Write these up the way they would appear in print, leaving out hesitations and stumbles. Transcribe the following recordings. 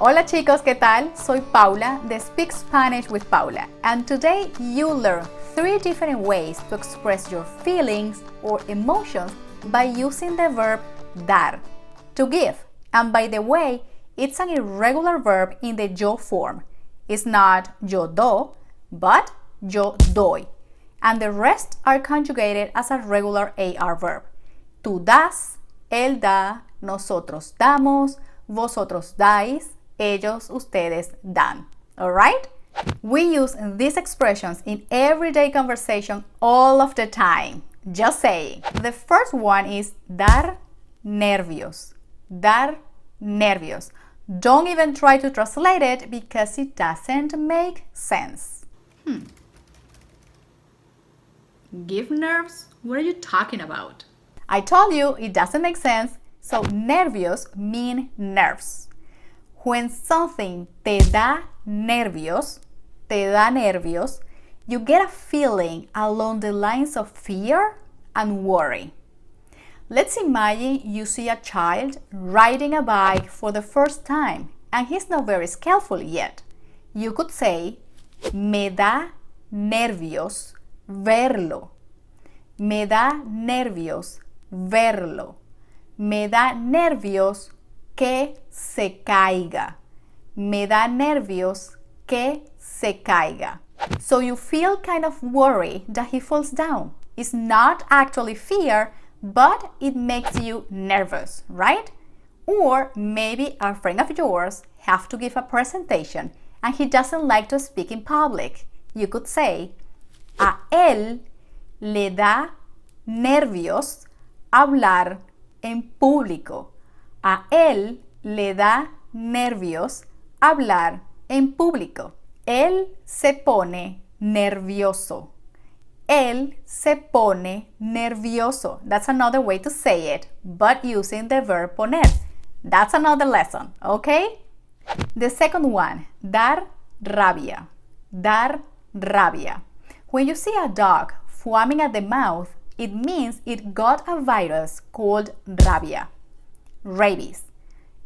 Hola chicos, ¿qué tal? Soy Paula de Speak Spanish with Paula, and today you'll learn 3 different ways to express your feelings or emotions by using the verb dar, to give. And by the way, it's an irregular verb in the yo form. It's not yo do, but yo doy. And the rest are conjugated as a regular AR verb. Tú das, él da, nosotros damos, vosotros dais, ellos, ustedes dan. Alright? We use these expressions in everyday conversation all of the time. Just saying. The first one is dar nervios. Dar nervios. Don't even try to translate it because it doesn't make sense. Give nerves? What are you talking about? I told you it doesn't make sense, so nervios mean nerves. When something te da nervios, you get a feeling along the lines of fear and worry. Let's imagine you see a child riding a bike for the first time and he's not very skillful yet. You could say, me da nervios verlo. Me da nervios verlo. Me da nervios que se caiga. Me da nervios que se caiga. So you feel kind of worried that he falls down. It's not actually fear, but it makes you nervous, right? Or maybe a friend of yours have to give a presentation and he doesn't like to speak in public. You could say, a él le da nervios hablar en público. A él le da nervios hablar en público. Él se pone nervioso. Él se pone nervioso. That's another way to say it, but using the verb poner. That's another lesson, okay? The second one, dar rabia. Dar rabia. When you see a dog foaming at the mouth, it means it got a virus called rabia, rabies.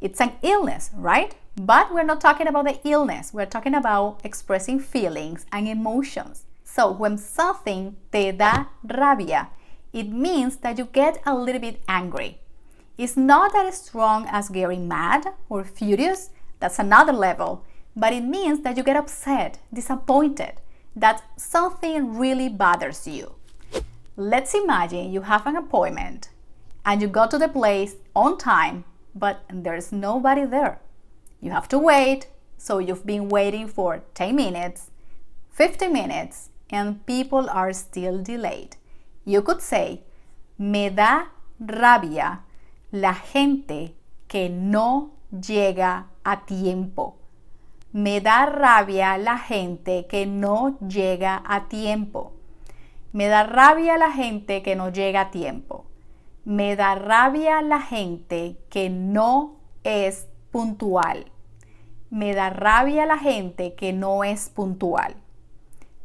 It's an illness, right? But we're not talking about the illness. We're talking about expressing feelings and emotions. So when something te da rabia, it means that you get a little bit angry. It's not that strong as getting mad or furious. That's another level. But it means that you get upset, disappointed, that something really bothers you. Let's imagine you have an appointment and you go to the place on time, but there's nobody there. You have to wait, so you've been waiting for 10 minutes, 50 minutes, and people are still delayed. You could say, me da rabia la gente que no llega a tiempo. Me da rabia la gente que no llega a tiempo. Me da rabia la gente que no llega a tiempo. Me da rabia la gente que no es puntual. Me da rabia la gente que no es puntual.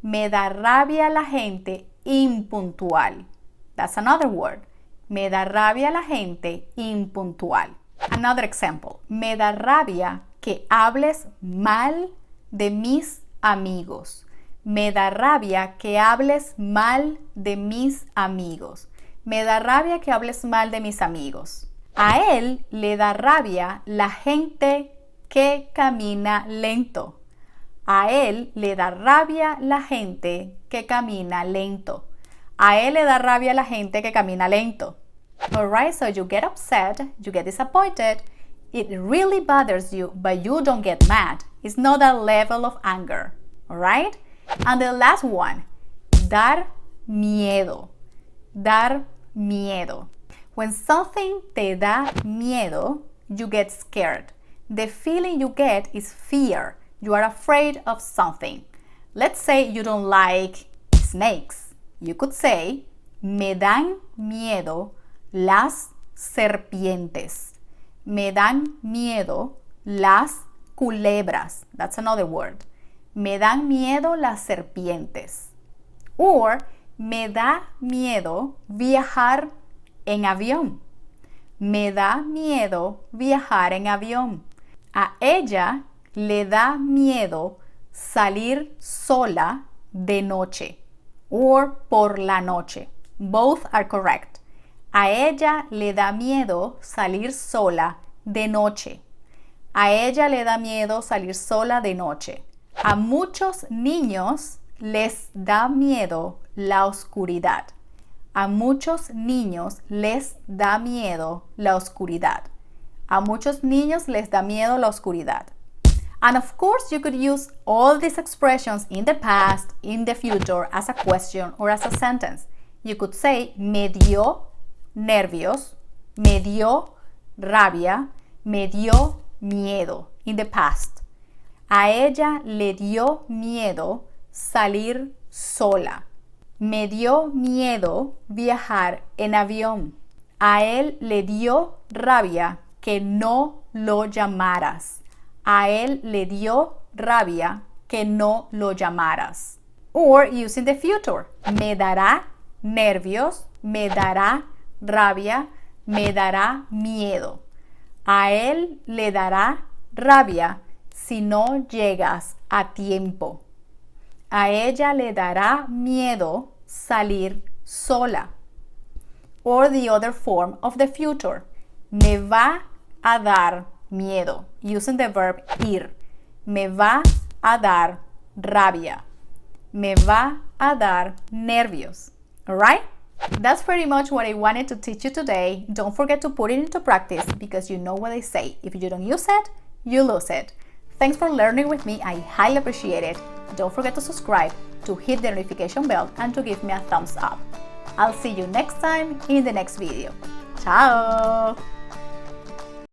Me da rabia la gente impuntual. That's another word. Me da rabia la gente impuntual. Another example. Me da rabia que hables mal de mis amigos. Me da rabia que hables mal de mis amigos. Me da rabia que hables mal de mis amigos. A él le da rabia la gente que camina lento. A él le da rabia la gente que camina lento. A él le da rabia la gente que camina lento. Alright, so you get upset, you get disappointed. It really bothers you, but you don't get mad. It's not a level of anger. Alright? And the last one, dar miedo. Dar miedo. When something te da miedo, you get scared. The feeling you get is fear. You are afraid of something. Let's say you don't like snakes. You could say, me dan miedo las serpientes. Me dan miedo las culebras. That's another word. Me dan miedo las serpientes. Or, me da miedo viajar en avión. Me da miedo viajar en avión. A ella le da miedo salir sola de noche or por la noche. Both are correct. A ella le da miedo salir sola de noche. A ella le da miedo salir sola de noche. A muchos niños les da miedo la oscuridad. A muchos niños les da miedo la oscuridad. A muchos niños les da miedo la oscuridad. And of course, you could use all these expressions in the past, in the future, as a question or as a sentence. You could say, me dio nervios, me dio rabia, me dio miedo in the past. A ella le dio miedo salir sola. Me dio miedo viajar en avión. A él le dio rabia que no lo llamaras. A él le dio rabia que no lo llamaras. Or using the future. Me dará nervios, me dará rabia, me dará miedo. A él le dará rabia si no llegas a tiempo. A ella le dará miedo salir sola. Or the other form of the future. Me va a dar miedo. Using the verb ir. Me va a dar rabia. Me va a dar nervios. Alright? That's pretty much what I wanted to teach you today. Don't forget to put it into practice because you know what they say. If you don't use it, you lose it. Thanks for learning with me. I highly appreciate it. Don't forget to subscribe, to hit the notification bell, and to give me a thumbs up. I'll see you next time in the next video. Ciao!